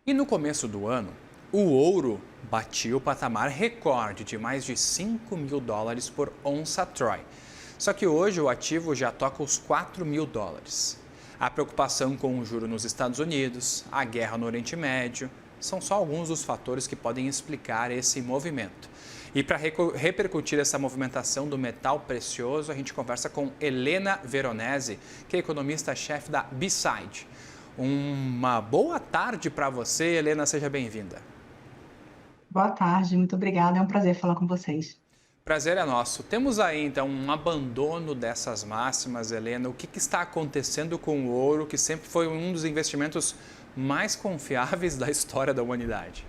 E no começo do ano, o ouro batia o patamar recorde de mais de 5 mil dólares por onça Troy. Só que hoje o ativo já toca os 4 mil dólares. A preocupação com o juro nos Estados Unidos, a guerra no Oriente Médio, são só alguns dos fatores que podem explicar esse movimento. E para repercutir essa movimentação do metal precioso, a gente conversa com Helena Veronese, que é economista-chefe da B-Side. Uma boa tarde para você, Helena, seja bem-vinda. Boa tarde, muito obrigada. É um prazer falar com vocês. Prazer é nosso. Temos aí então um abandono dessas máximas, Helena. O que está acontecendo com o ouro, que sempre foi um dos investimentos mais confiáveis da história da humanidade?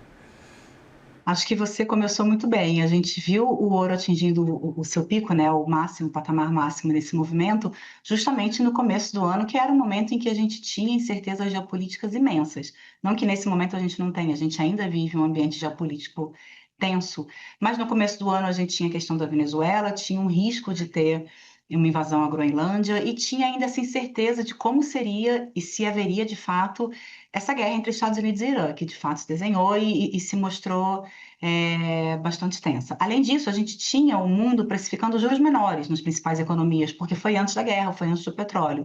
Acho que você começou muito bem. A gente viu o ouro atingindo o seu pico, né, o máximo, o patamar máximo nesse movimento, justamente no começo do ano, que era o momento em que a gente tinha incertezas geopolíticas imensas. Não que nesse momento a gente não tenha, a gente ainda vive um ambiente geopolítico tenso, mas no começo do ano a gente tinha a questão da Venezuela, tinha um risco de ter uma invasão à Groenlândia e tinha ainda essa incerteza de como seria e se haveria de fato essa guerra entre Estados Unidos e Irã, que de fato se desenhou e se mostrou bastante tensa. Além disso, a gente tinha o mundo precificando juros menores nas principais economias, porque foi antes da guerra, foi antes do petróleo.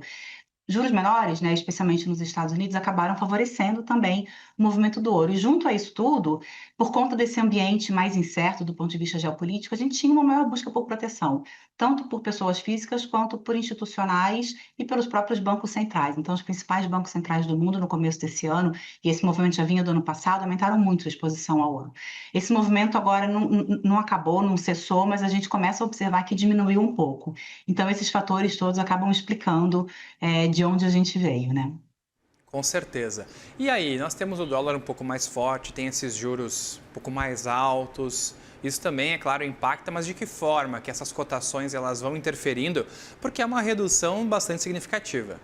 Juros menores, né, especialmente nos Estados Unidos, acabaram favorecendo também o movimento do ouro. E junto a isso tudo, por conta desse ambiente mais incerto do ponto de vista geopolítico, a gente tinha uma maior busca por proteção, tanto por pessoas físicas quanto por institucionais e pelos próprios bancos centrais. Então, os principais bancos centrais do mundo no começo desse ano, e esse movimento já vinha do ano passado, aumentaram muito a exposição ao ouro. Esse movimento agora não acabou, não cessou, mas a gente começa a observar que diminuiu um pouco. Então, esses fatores todos acabam explicando de onde a gente veio, né? Com certeza. E aí, nós temos o dólar um pouco mais forte, tem esses juros um pouco mais altos. Isso também, é claro, impacta, mas de que forma que essas cotações elas vão interferindo? Porque é uma redução bastante significativa.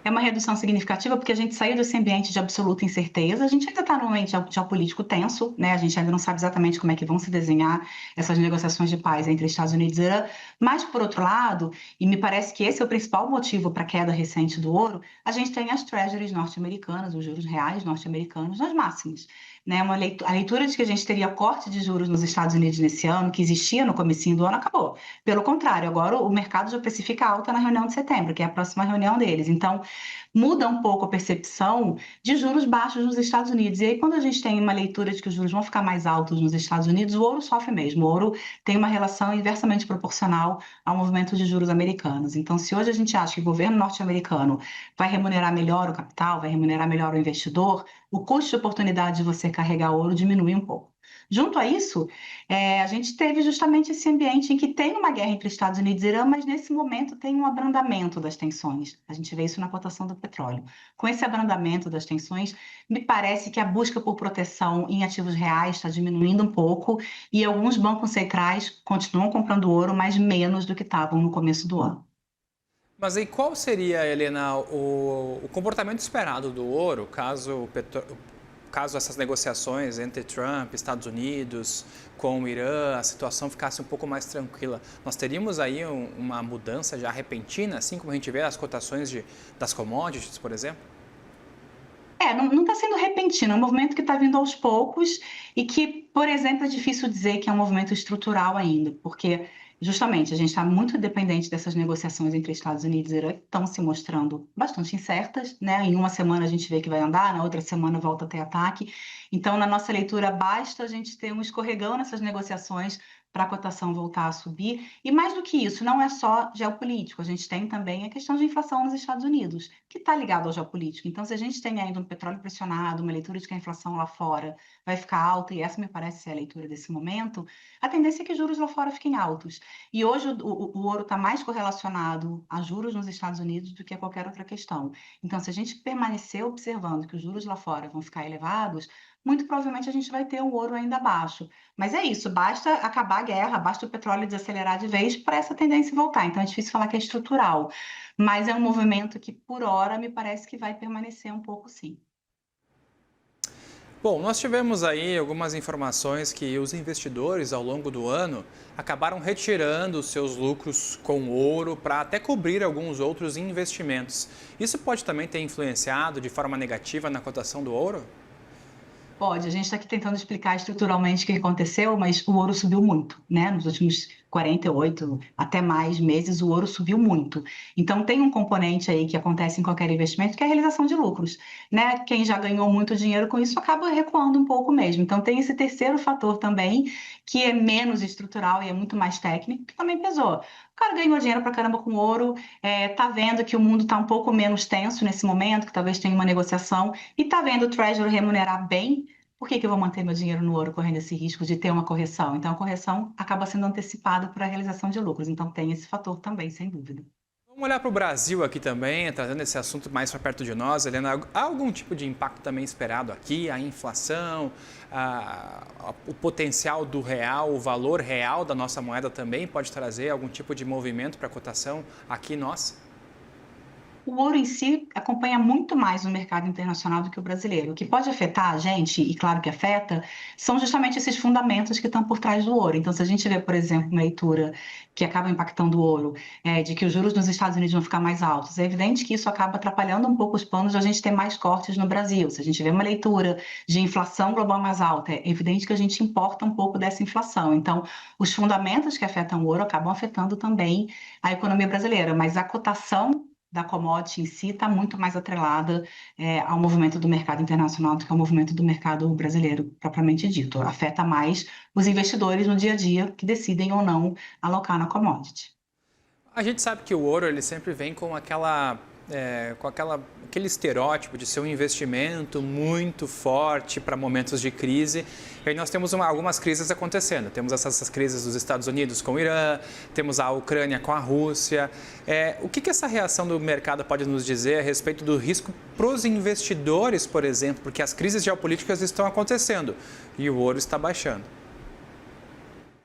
É uma redução significativa porque a gente saiu desse ambiente de absoluta incerteza, a gente ainda está num ambiente geopolítico tenso, né? A gente ainda não sabe exatamente como é que vão se desenhar essas negociações de paz entre Estados Unidos e Irã, mas, por outro lado, e me parece que esse é o principal motivo para a queda recente do ouro, a gente tem as treasuries norte-americanas, os juros reais norte-americanos, nas máximas. Né, a leitura de que a gente teria corte de juros nos Estados Unidos nesse ano, que existia no comecinho do ano, acabou. Pelo contrário, agora o mercado já precifica alta na reunião de setembro, que é a próxima reunião deles. Então, muda um pouco a percepção de juros baixos nos Estados Unidos. E aí, quando a gente tem uma leitura de que os juros vão ficar mais altos nos Estados Unidos, o ouro sofre mesmo. O ouro tem uma relação inversamente proporcional ao movimento de juros americanos. Então, se hoje a gente acha que o governo norte-americano vai remunerar melhor o capital, vai remunerar melhor o investidor, o custo de oportunidade de você carregar ouro diminui um pouco. Junto a isso, a gente teve justamente esse ambiente em que tem uma guerra entre Estados Unidos e Irã, mas nesse momento tem um abrandamento das tensões. A gente vê isso na cotação do petróleo. Com esse abrandamento das tensões, me parece que a busca por proteção em ativos reais está diminuindo um pouco e alguns bancos centrais continuam comprando ouro, mas menos do que estavam no começo do ano. Mas aí qual seria, Helena, o comportamento esperado do ouro caso essas negociações entre Trump, Estados Unidos, com o Irã, a situação ficasse um pouco mais tranquila? Nós teríamos aí uma mudança já repentina, assim como a gente vê as cotações das commodities, por exemplo? Não está sendo repentino, é um movimento que está vindo aos poucos e que, por exemplo, é difícil dizer que é um movimento estrutural ainda, porque justamente a gente está muito dependente dessas negociações entre Estados Unidos e Irã, que estão se mostrando bastante incertas, né? Em uma semana a gente vê que vai andar, na outra semana volta a ter ataque. Então, na nossa leitura, basta a gente ter um escorregão nessas negociações para a cotação voltar a subir. E mais do que isso, não é só geopolítico, a gente tem também a questão de inflação nos Estados Unidos, que está ligado ao geopolítico. Então, se a gente tem ainda um petróleo pressionado, uma leitura de que a inflação lá fora vai ficar alta, e essa me parece ser a leitura desse momento, a tendência é que juros lá fora fiquem altos. E hoje o ouro está mais correlacionado a juros nos Estados Unidos do que a qualquer outra questão. Então, se a gente permanecer observando que os juros lá fora vão ficar elevados, muito provavelmente a gente vai ter um ouro ainda baixo. Mas é isso, basta acabar a guerra, basta o petróleo desacelerar de vez para essa tendência voltar. Então é difícil falar que é estrutural, mas é um movimento que, por hora, me parece que vai permanecer um pouco sim. Bom, nós tivemos aí algumas informações que os investidores ao longo do ano acabaram retirando os seus lucros com ouro para até cobrir alguns outros investimentos. Isso pode também ter influenciado de forma negativa na cotação do ouro? Pode, a gente está aqui tentando explicar estruturalmente o que aconteceu, mas o ouro subiu muito, né? Nos últimos 48, até mais meses, o ouro subiu muito. Então, tem um componente aí que acontece em qualquer investimento, que é a realização de lucros, né? Quem já ganhou muito dinheiro com isso acaba recuando um pouco mesmo. Então, tem esse terceiro fator também, que é menos estrutural e é muito mais técnico, que também pesou. O cara ganhou dinheiro pra caramba com ouro, tá vendo que o mundo está um pouco menos tenso nesse momento, que talvez tenha uma negociação, e tá vendo o Treasury remunerar bem. Por que eu vou manter meu dinheiro no ouro correndo esse risco de ter uma correção? Então, a correção acaba sendo antecipada por a realização de lucros. Então, tem esse fator também, sem dúvida. Vamos olhar para o Brasil aqui também, trazendo esse assunto mais para perto de nós. Helena, há algum tipo de impacto também esperado aqui? A inflação, o potencial do real, o valor real da nossa moeda também pode trazer algum tipo de movimento para a cotação aqui nossa? O ouro em si acompanha muito mais o mercado internacional do que o brasileiro. O que pode afetar a gente, e claro que afeta, são justamente esses fundamentos que estão por trás do ouro. Então, se a gente vê, por exemplo, uma leitura que acaba impactando o ouro, de que os juros nos Estados Unidos vão ficar mais altos, é evidente que isso acaba atrapalhando um pouco os planos de a gente ter mais cortes no Brasil. Se a gente vê uma leitura de inflação global mais alta, é evidente que a gente importa um pouco dessa inflação. Então, os fundamentos que afetam o ouro acabam afetando também a economia brasileira, mas a cotação da commodity em si está muito mais atrelada ao movimento do mercado internacional do que ao movimento do mercado brasileiro, propriamente dito. Afeta mais os investidores no dia a dia que decidem ou não alocar na commodity. A gente sabe que o ouro ele sempre vem com aquele estereótipo de ser um investimento muito forte para momentos de crise. E aí nós temos algumas crises acontecendo. Temos essas crises dos Estados Unidos com o Irã, temos a Ucrânia com a Rússia. O que essa reação do mercado pode nos dizer a respeito do risco para os investidores, por exemplo, porque as crises geopolíticas estão acontecendo e o ouro está baixando?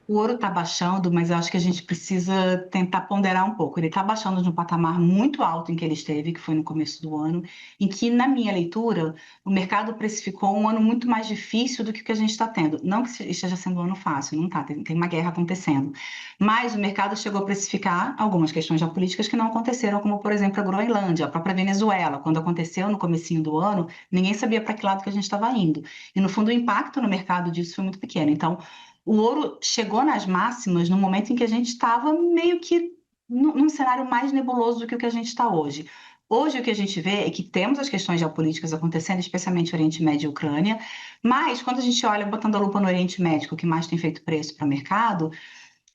O ouro está baixando, mas eu acho que a gente precisa tentar ponderar um pouco. Ele está baixando de um patamar muito alto em que ele esteve, que foi no começo do ano, em que, na minha leitura, o mercado precificou um ano muito mais difícil do que o que a gente está tendo. Não que esteja sendo um ano fácil, não está, tem uma guerra acontecendo. Mas o mercado chegou a precificar algumas questões geopolíticas que não aconteceram, como, por exemplo, a Groenlândia, a própria Venezuela. Quando aconteceu no comecinho do ano, ninguém sabia para que lado que a gente estava indo. E, no fundo, o impacto no mercado disso foi muito pequeno. Então, o ouro chegou nas máximas no momento em que a gente estava meio que num cenário mais nebuloso do que o que a gente está hoje. Hoje, o que a gente vê é que temos as questões geopolíticas acontecendo, especialmente Oriente Médio e Ucrânia, mas quando a gente olha, botando a lupa no Oriente Médio, o que mais tem feito preço para o mercado,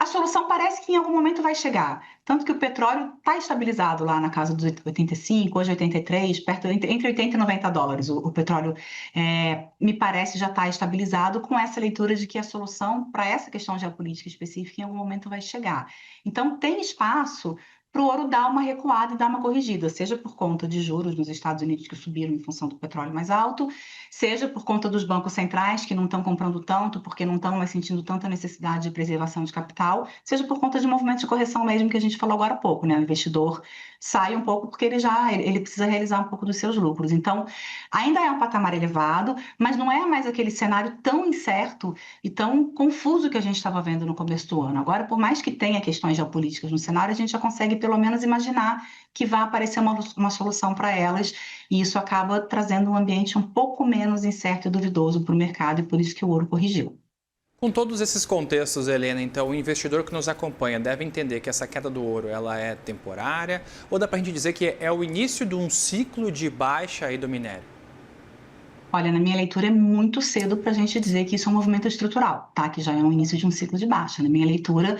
a solução parece que em algum momento vai chegar. Tanto que o petróleo está estabilizado lá na casa dos 85, hoje 83, entre 80 e 90 dólares. O petróleo, me parece, já está estabilizado com essa leitura de que a solução para essa questão geopolítica específica em algum momento vai chegar. Então, tem espaço para o ouro dar uma recuada e dar uma corrigida, seja por conta de juros nos Estados Unidos que subiram em função do petróleo mais alto, seja por conta dos bancos centrais que não estão comprando tanto, porque não estão mais sentindo tanta necessidade de preservação de capital, seja por conta de movimentos de correção mesmo que a gente falou agora há pouco, né? O investidor sai um pouco porque ele precisa realizar um pouco dos seus lucros. Então, ainda é um patamar elevado, mas não é mais aquele cenário tão incerto e tão confuso que a gente estava vendo no começo do ano. Agora, por mais que tenha questões geopolíticas no cenário, a gente já consegue pelo menos imaginar que vai aparecer uma solução para elas, e isso acaba trazendo um ambiente um pouco menos incerto e duvidoso para o mercado, e por isso que o ouro corrigiu. Com todos esses contextos, Helena, então o investidor que nos acompanha deve entender que essa queda do ouro ela é temporária, ou dá para a gente dizer que é o início de um ciclo de baixa aí do minério? Olha, na minha leitura é muito cedo para a gente dizer que isso é um movimento estrutural, tá? Que já é o início de um ciclo de baixa. Na minha leitura,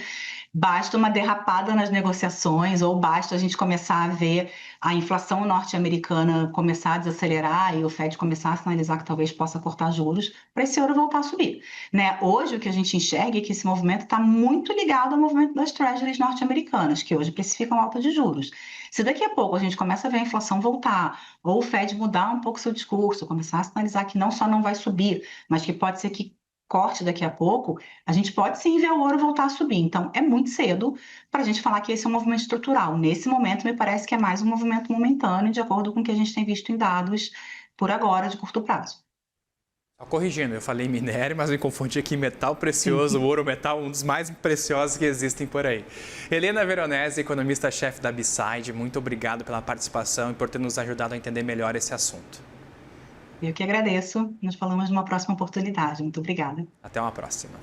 basta uma derrapada nas negociações ou basta a gente começar a ver a inflação norte-americana começar a desacelerar e o Fed começar a sinalizar que talvez possa cortar juros para esse ouro voltar a subir, né? Hoje o que a gente enxerga é que esse movimento está muito ligado ao movimento das treasuries norte-americanas, que hoje precificam alta de juros. Se daqui a pouco a gente começa a ver a inflação voltar, ou o Fed mudar um pouco seu discurso, começar a sinalizar que não só não vai subir, mas que pode ser que corte daqui a pouco, a gente pode sim ver o ouro voltar a subir. Então, é muito cedo para a gente falar que esse é um movimento estrutural. Nesse momento, me parece que é mais um movimento momentâneo, de acordo com o que a gente tem visto em dados por agora, de curto prazo. Só corrigindo, eu falei minério, mas me confundi aqui metal precioso, o ouro metal, um dos mais preciosos que existem por aí. Helena Veronese, economista-chefe da B-Side, muito obrigado pela participação e por ter nos ajudado a entender melhor esse assunto. Eu que agradeço. Nos falamos numa próxima oportunidade. Muito obrigada. Até uma próxima.